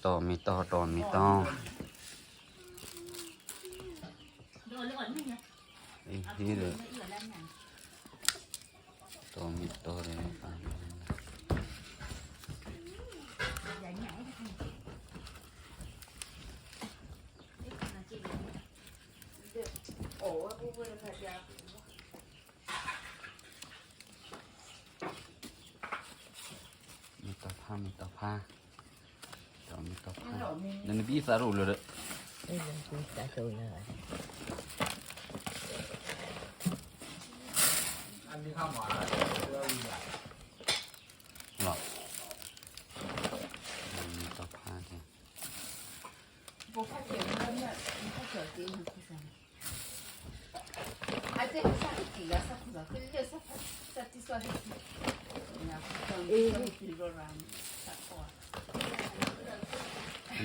ต่อมีต่อต่อมีต่อนี่เลยต่อมีต่อเลยมีต่อผ้ามีต่อผ้าต่อมีต่อผ้านั่นพี่สารุเลย อันนี้ข้าวหมาเรื่องนี้ หรอมีต่อผ้าเนี่ย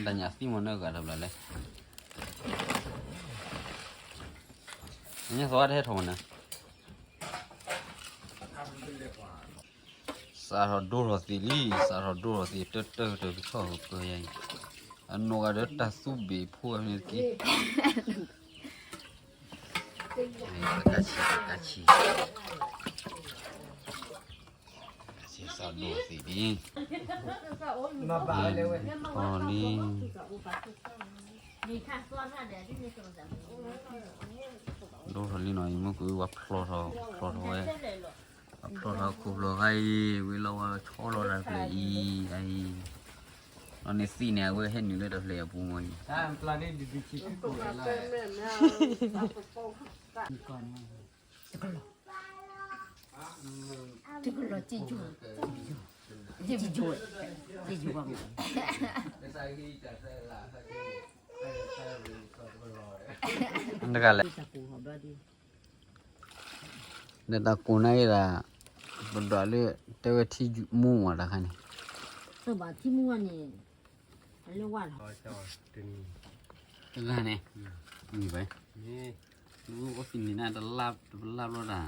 dan nyasti mana gak ada belalai. Ini soal ada mana? Sarado roti teter kau yang anu ada tas subi puas ni. Kaci. Sarado roti. Oh ni. Đồ thằng này mà cứ vấp lọt thôi, lọt cục lọt hay, với lâu cho lọt ra phải ai, nó này xí nè, với hết những cái đợt lẻ bùn rồi. Planet di sini tu lah. Itu lo cicu bang. Dekat lah. Dekat kunai lah, berdua tewe tiju mu ada kan? Sebab timuan ni, lewat. Dekat ni, ni baik. Ni, Lu kau sini nak lap lo dah.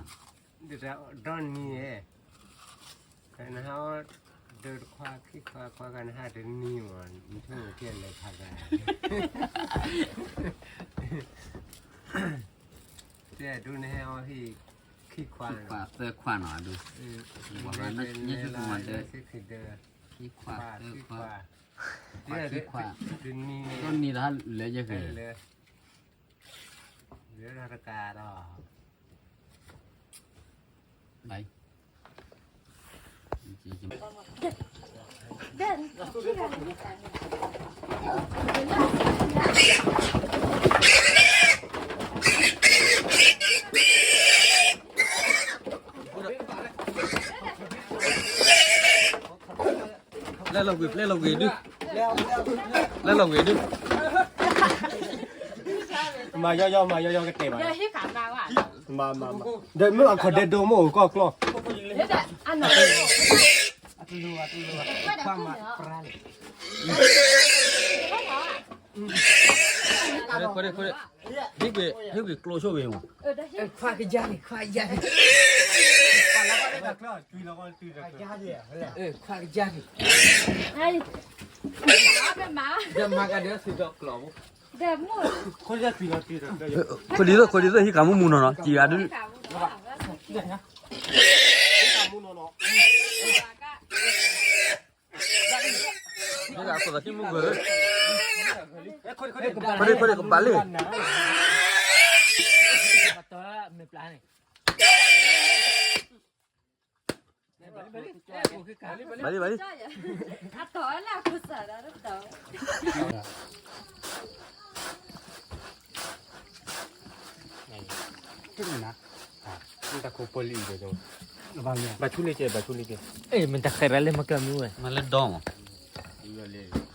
dia don ni kan hao dur kwa kan ha de ni wan ni tu tian le kha ga dia du ne hao hi khi kwa Khoan hả du. Hoặc là nó như thế nào đấy. khi de Khi khoan, dia de du ni con ni dah lấy je ke. le dia ra ka đó. Baik. Lên lồng quỷ đi. Lên lồng quỷ đi. Mà do cái tệ mà. Giờ hết cả vào à? Mà. Đợi mới ăn khỏi đợi đồ mổ có clo. Thế là ăn rồi. Kore. Hivi clo show về mà. Khoa cái da này, khoa da này. Khoa cái da này. Đây. Bên má. Dia makan dia sudah clo. Đẹp mua. Kau dia tidak. Kau di tu hi kamu muno no. Ji ada. Ni dah aku tadi mau ber. Kau kembali. Balik. Atau lah aku sadar tu. Kita kupoli je tu. Bacu lagi. Minta kira le makan mu. Malah dom.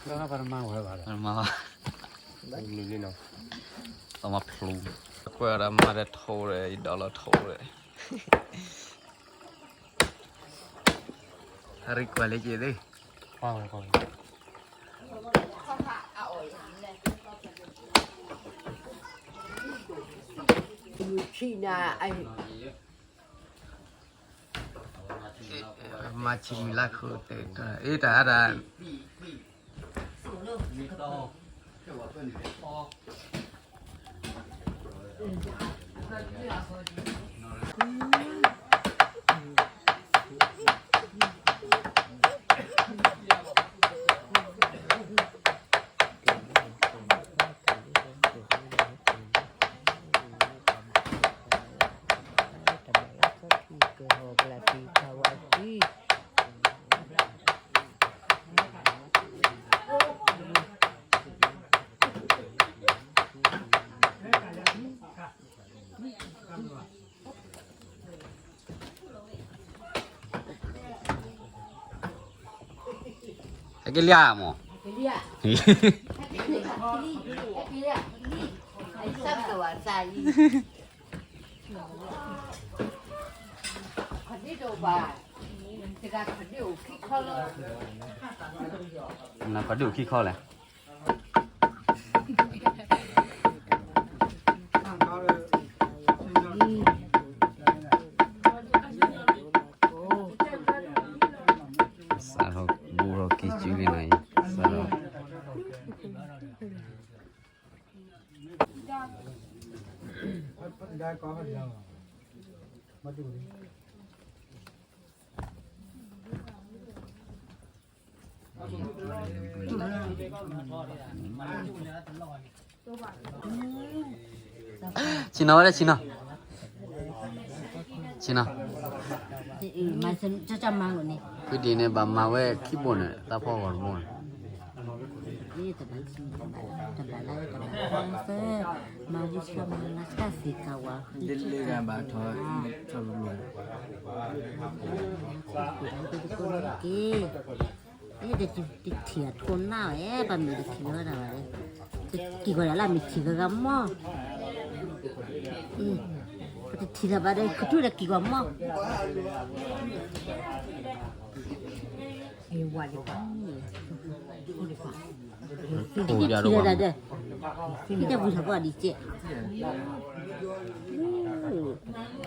Kau apa ramah orang? Ramah. Ni no. Sama pelu. Aku ada mara thore, dollar thore. Hari kuali je deh. Kau. China anh มาชิมละคือเตะแต่อะไร cái lia mà nó có điều khi kho này sao bu rồi cái chữ này sao rồi chị nói đấy chị nào mà cho mang rồi nè cái gì này bà mà về khi buồn này ta phô còn buồnนี่แต่ละชิ้นแต่ละไล่แต่ละเฟมาดิฉันมันน่าจะสิกาวะ เล่นกันบ้าทอชอบลุง นี่เด็กติดเถียทนหน้าบะมีเด็กเถียอะไรวะเนี่ยกี่คนละมีเถียกันมั้งแต่เถียบะเด็กคือเด็กกี่คนมั้งไอ้วันนี้ป่ะที่เถียอะไรเด้ที่จะพูดว่าดีเจ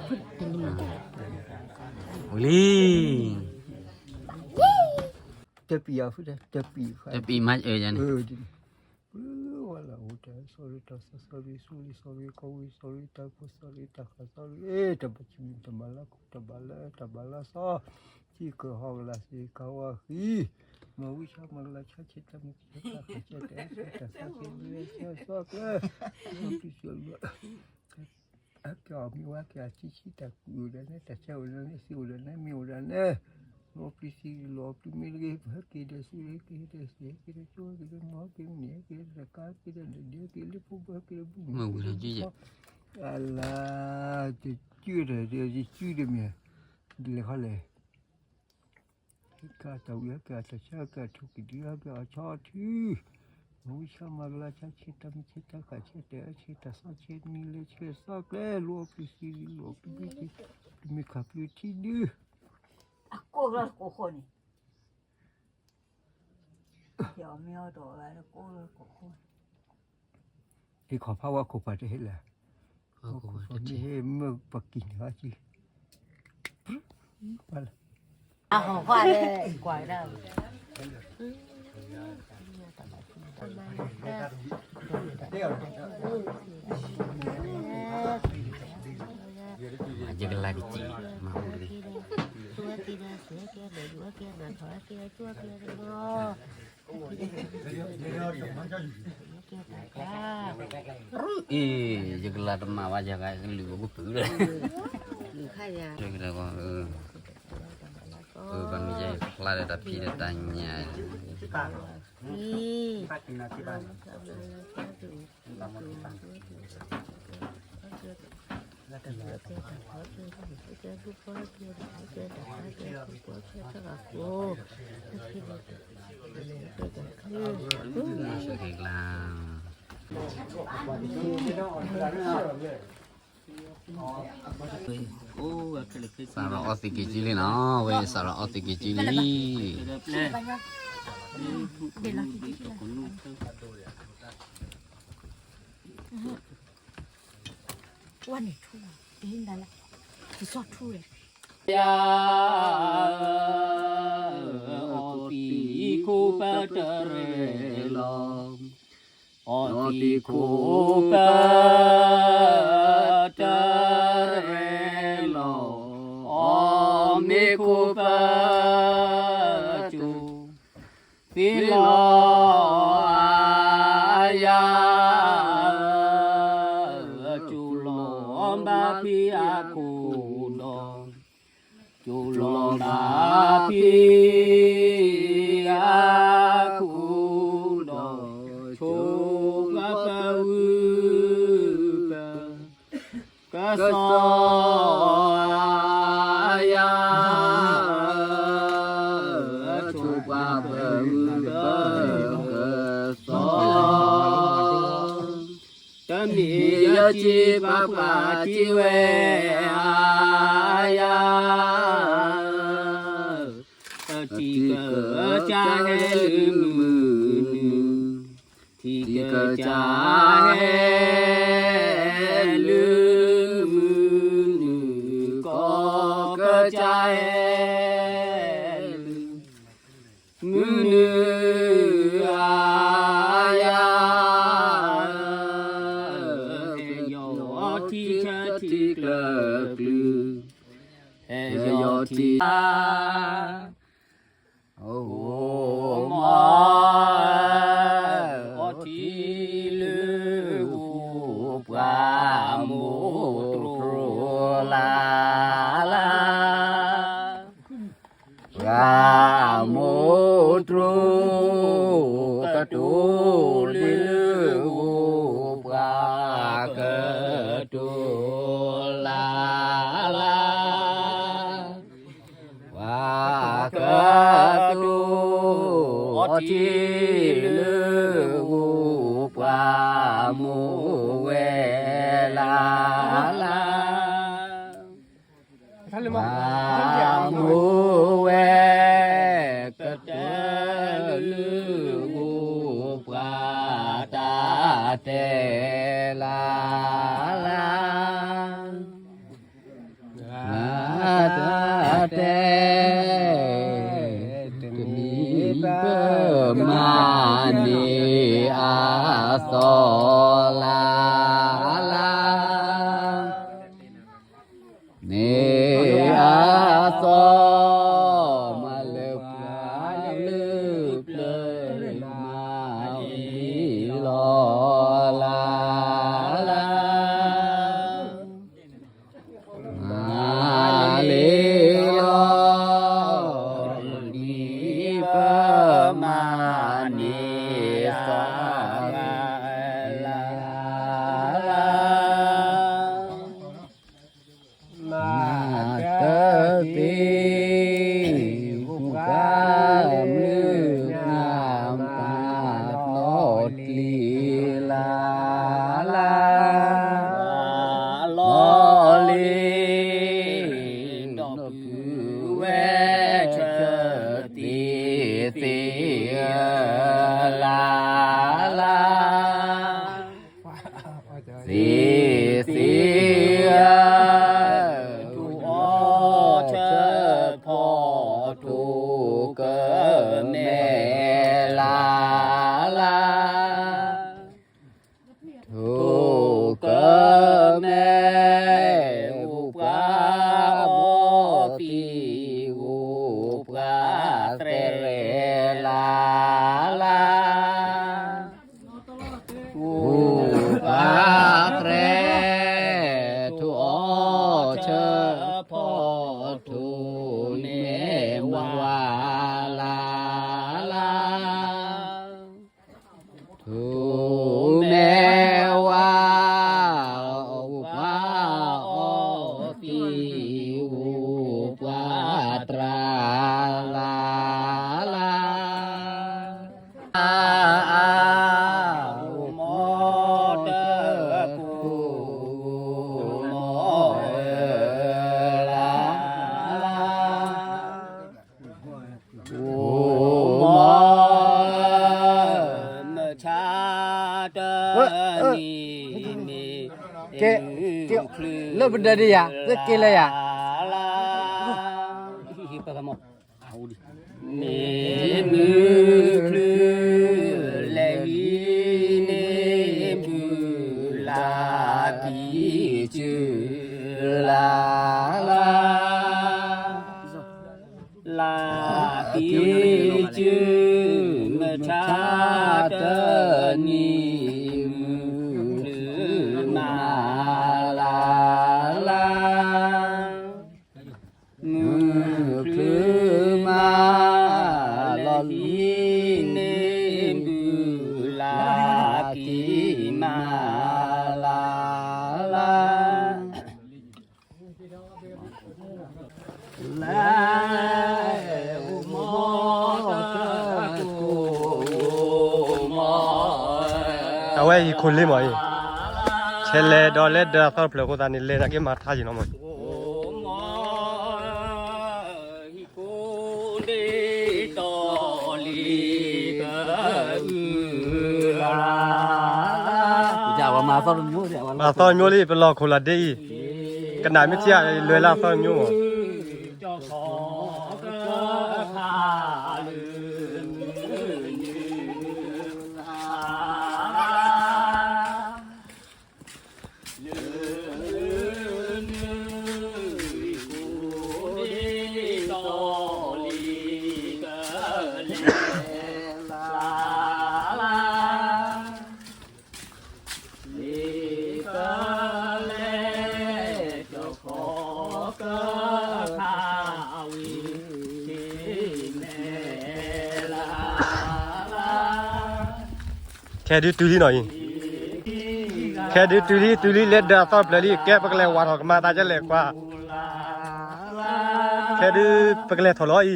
พูดเป็นยังไง Uli จะปีอ่ะพูดจะปี tapi mas jangan ว่าละโอ้แต่ sorry ตา sorry sorry เขา sorry ตาเขา sorry ตาเขา sorry แต่บัชิมตะบาละกุตะบาละซอที่ก็ห้องละสิเขาว่าฮีมาวิชามาละชาชิตามุขตาเขาจะแต่สักทีเลยเชื่อสักเลยพี่เชื่อว่าก็มีว่าแกชิตาอยู่แล้วเนี่ยแต่เช้าแล้วเนี่ยสิวแล้วเนี่ยมีแล้วเนี่ยlo prisi lo primire que desi que chuo que mo que ne que ka que de que le pu que bu mà vừa rồi chứ vậy ala de chu de me le khale ka ta ya ka ta cha ka thu ki dia ka cha thi mu sha ma la cha chi ta mi chi ta ka chi te chi ta sa chi ni le chi sa ke lo prisi mi ka plu ti de cô là cô khôn này giờ mèo đồ lại là cô là cô khôn ที่ขอพระว่าครูปาจะเห็นแหละนี่เห็นเมื่อปักกิ่งเขาจีมาละ ของควายเลยควายได้aja cái lagi chị mau đi chua kia ra sữa kia để đũa kia mà thỏi kia chua kia để ngô ih jadi lah tema aja kayak lu gue tuh deh khai ra jadi kita kok bang Jai kelar tapi dia tanya đi masuk ke kelam Sarah otik kecilin oh weh Sarah otik kecilinวันนี้ทุ่งเห็นได้ละที่ชอบทุ่งเลย ยาอติคูปะเตเรลอติคูปะเตเรลอเมคูปะจูสิลอยาจูลอบาพิอาคูดอจูลอบาพิอาคูดอโชกะปะวุปะกะสอยาจูปะปะวุปะกะสอตมิยะจิปะปะจิเวอายาทิกะจาเฮลืมทิกะจาเฮลืมก็กะจาเฮมืออายาโยทิชะทิกะกลือโยทิโอ้มอทิลือปรามุตรุลาลาปรามุตรุกะตุลือปรากะตุลาลาวากะตุทิลือปรามุเวลาลาวามุเวกะเตลือปราตาเตลาลาตาเตมีเปมานีอาโซลาลาเนอาโซมาเลปลาลืบเลยมาอีลอลาลามาเลลอลีปมานีสาลาลามาเตติบุกามลืองามตาโนดลีลาลาลอลีดอกเวชติสิลาลาสิสิทุอเชพอทุกเนลาลาทุกเนอุปกาโมติอุปกาเตเรลาลาอุปกาเตเรทุอเชพอทุเนวาลาลาทุเนวาอุปาโอติอุปาตราลาลาอุโมเตปุโมลาลาอุโมเนชาเตนีเม Ke, le benda dia, le kile ya. နေမူခလူလေနေမူလာပြီကျူလာလာပြီကျူမချတနီမူလူမာလာမူခလူမာလော်လီနေမူလာပြီမာလာလာမောတကိုမော เอาไว้อีกคนเลยหมออีเชลเลดอลเลดาซอลเพลโกตานี่เลนะเกมาท่าจิน้องหมอ จะว่ามาซ้อนမျိုးจะว่า มาซอยမျိုးလေးเป็นรอคนละดีกระดาษไม่เที่ยเลยล่าซอยမျိုး เจ้าของก็ขาแค่ดูตูลี่หน่อยแค่ดูตูลี่เลดาซอลเพลลี่แกปกเลวาถอกมาตาจะเล็กกว่าแค่ดูปกเลถอลอี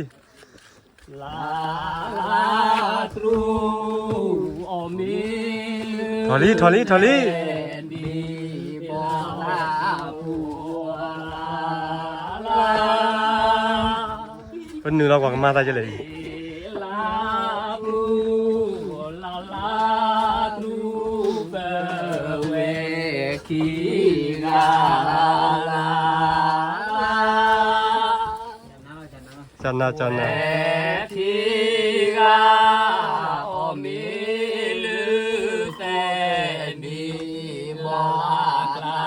ถอลี่เป็นหนึ่งเรากว่ามาตาจะเล็กจันนะที่กาโอมิลือแต่มีบอกลา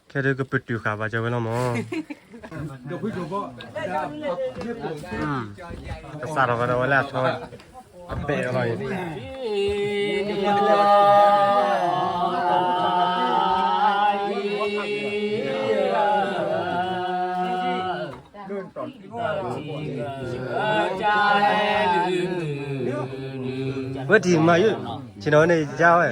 แค่ดูก็ปิดอยู่ขาบาจะไว้แล้วมั้งก็สาระกันไว้แล้วทอดเปรี้ยวหน่อยเมื่อทีมาอยู่ชิโน่ในเจ้าเอ้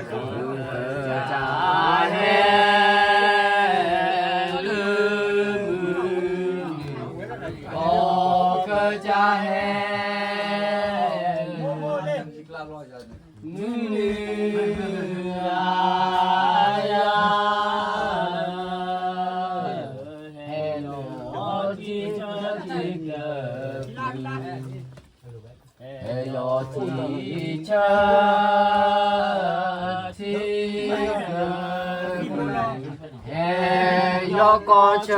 ก็เจอ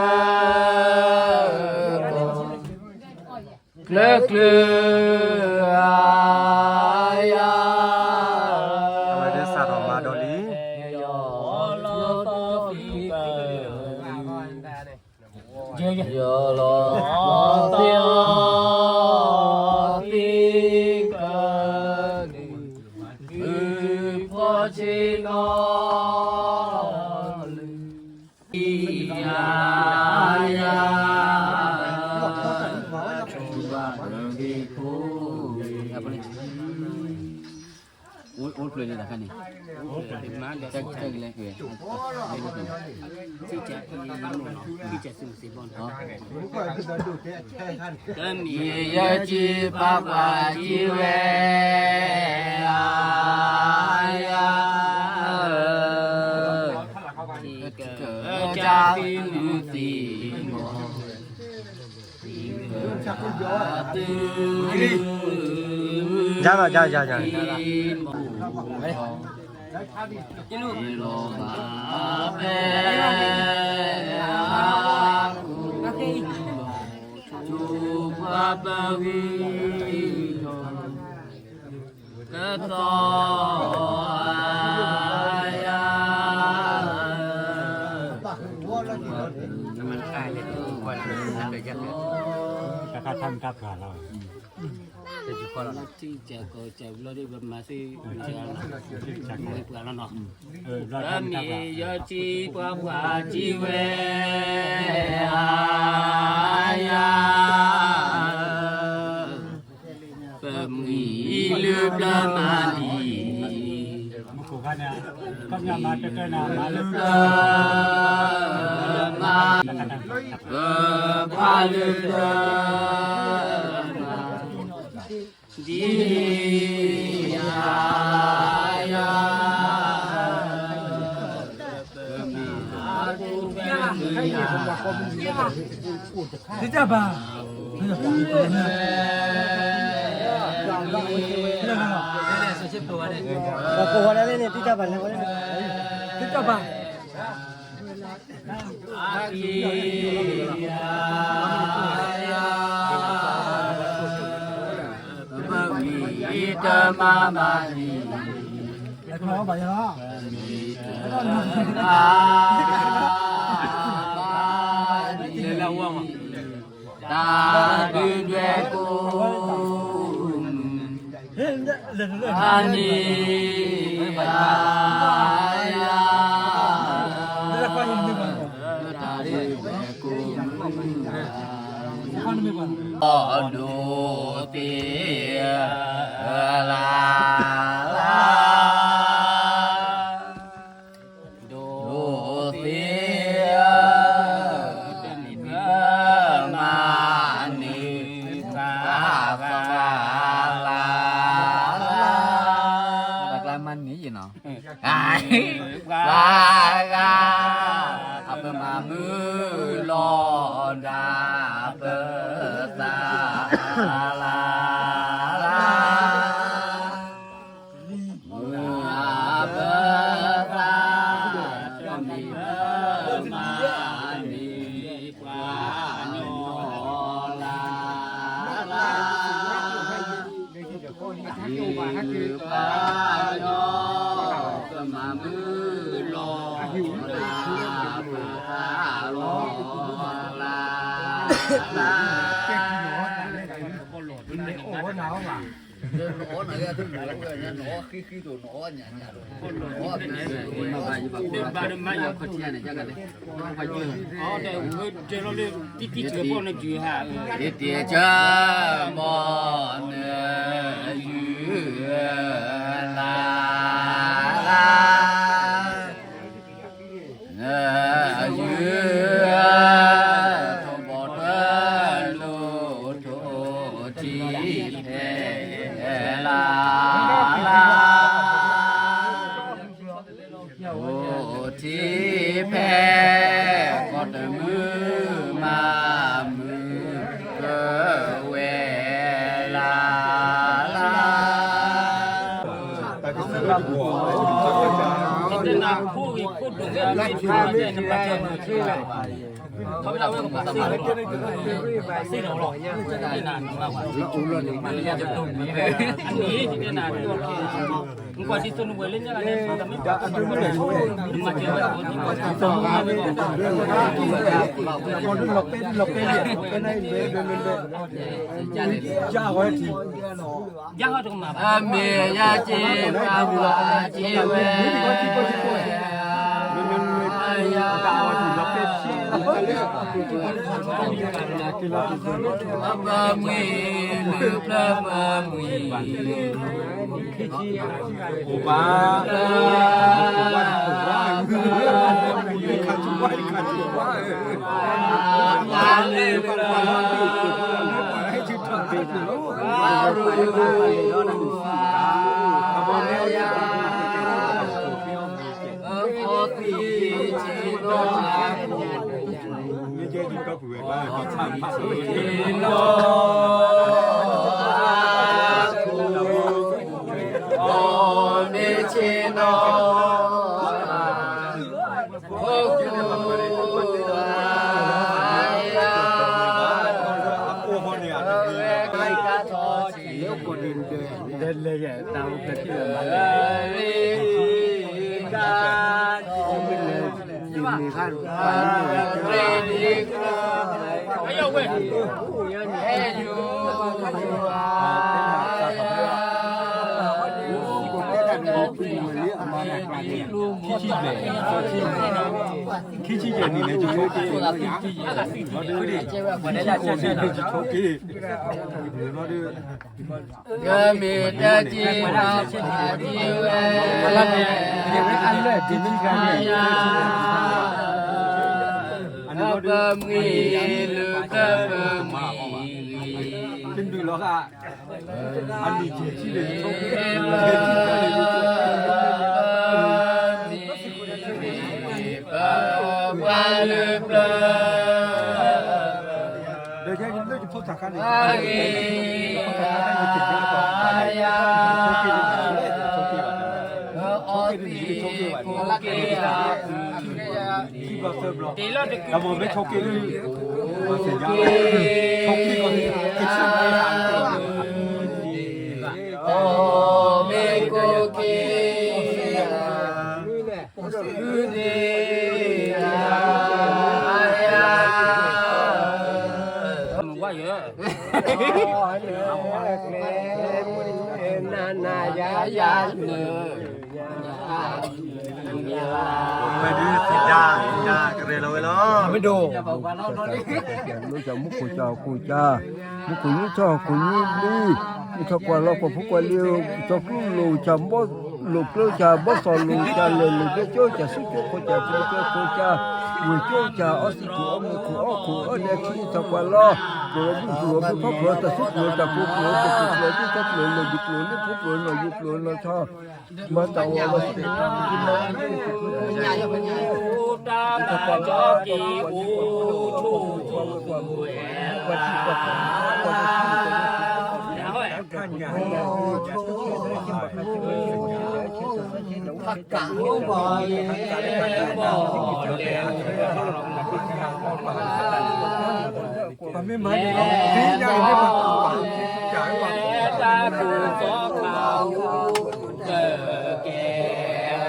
เลิกเลือยทำไมได้สาระมาดอลียอลอเตียวติกันพอชิโนโอ้เพลย์นี่นะครับนี่จะเล่นคือที่จะที่จะสื่อสิบวันก็มียาจีปะปะจีเวจาตินุติโมจ้า โลบาเปจูปะปะวีกะตอยามันกลายเป็นวันนั้นไปกันเลยแต่เขาทำกับขาเราแต่จุดคนเราที่เจ้าก็เจ้าเราได้แบบมาสิเจ้าจากไหนเปล่าแล้วเนาะเรามียอจีกว่าว่าจีเวอายาเปิมอีลือปลามาลีมุขกันเนี่ยก็ยังมาเจอกันนะมาลือปลามาพาลือปลาดียายาTidak bah. Tidak bah. Ita mama ni. Kenapa banyak? Ta due ko ani ya Aduh tia la la do tia mani ka la Reklaman ni je no. La la apa mamu lo da apa la Nó này thứ nữa rồi nó khi đồ nó nhả nó ba đêm mai giờ phát triển này chắc là phải chưa đây chơi nó lên tí tí chơi bọn này chơi hả tí tí chơi bọnเขาเราต้องมาซื้อซื้อหรอกนานมากกว่ามันจะตุ่มนี้เลยอันนี้ที่นานมึงกว่าที่สุนเวลเล่นยังไงเนี่ยแต่ไม่ก็มันไม่ได้ช่วยมึงมาเจอแบบนี้ก็สองงานไม่บอกคนหลบเป็นไอ้เบย่าไว้ทีย่าเขาตรงมาเมียาจีบาบัวจีเวno เนี่ยตามเกิดที่เราบ้าน มีขั้นไม่ยอมเว้ย키치제니네 저 초기ไม่ดูสิจ้ากระเรเราไว้ล้อไม่ดูรู้จักมุกกูจ้ามุกกูนี่ชอบกูนี่ดีนี่ชอบกว่าเราพวกกว่าเลี้ยวชอบลูกจำบ่ลูกเลี้ยวจะบ่สอนลูกจะเลยลูกเจ้าจะสุดกูจะกูจะวิเจ้าจะอสิกูมือกูเด็กที่ชอบกว่าเราตัวนี้ตัวผู้พ่อเราจะสุดเราจะผู้เราจะสุดเราที่ชอบเลยเราดิบเราเนี่ยผู้เรายุบเราชอบมาต่อเราสิกินเราตามาจอกีอูชูวัดที่ผักกาดบ่อยไม่มาเลยที่ยังไม่มาจ่ายว่าตาคือสองเราเจอแก่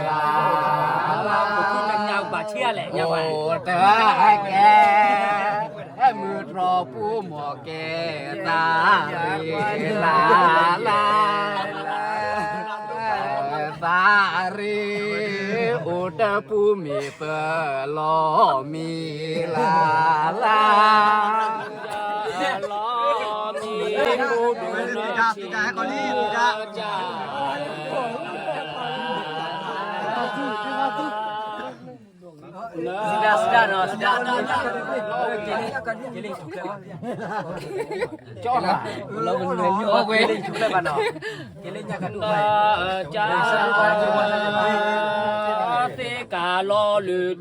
เราคุณยังยาวกว่าเชื่อแหละยาวกว่าแต่ว่าแกมือรอผู้หมอแกตาลาสารีอุตภูมิเปลอมีลาลอมีอุดมชีจ้าsudah coba lo menunggu oh gue juga kan no kelenya kan kalau lu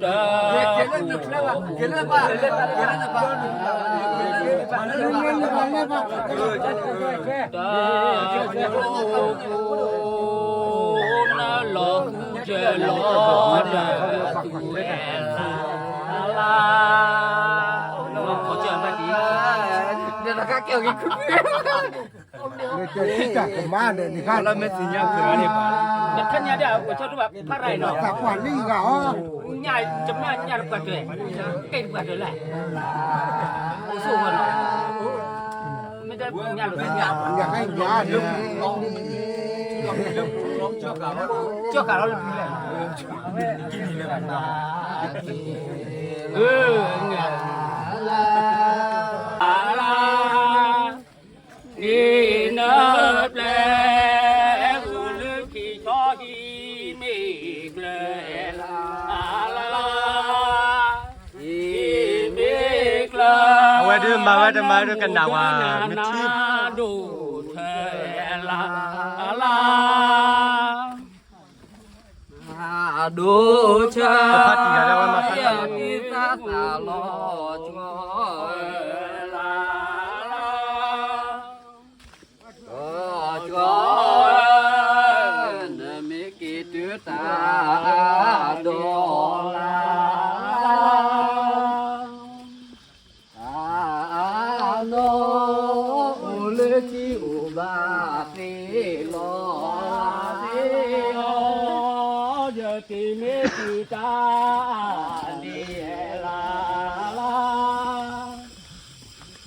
kêu cái kita kemana nih kan? Kalau mesinnya kemana pak? Dekannya ada, bocor tuh pak, parai no. Tak kuali enggak oh? Nyai, cuma nyai buat deh, kayak buat deh lah. Usul kan? Mereka nyai buat nyai. Enggak kayak nyai. Cho cả nó gini lah. Đi nấp lẽ vừa khi cho đi mình lẽ la đi mình laเอาไว้ดื่มมาไว้ทำไมด้วยกันดาวอ่ะมิที่ดูเธอละละดูเธอยังมีตาตาลอจงHãy subscribe cho kênh Ghiền Mì Gõ Để không bỏ lỡ မေတိတာနေလာလာ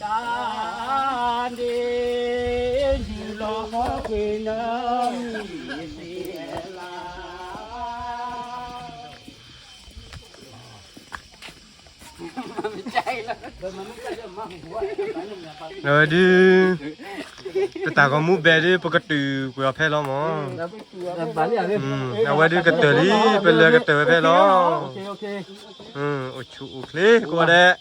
တာနေဒီလောကေနာနေလာใจแล้วมันไม่ใช่เรื่องมากหัว Nadi. Kita kamu beri peketu kau apa lo mo? balik ya Awak dia keteli, bela keteli apa lo? oke Ucu ukli kau ada.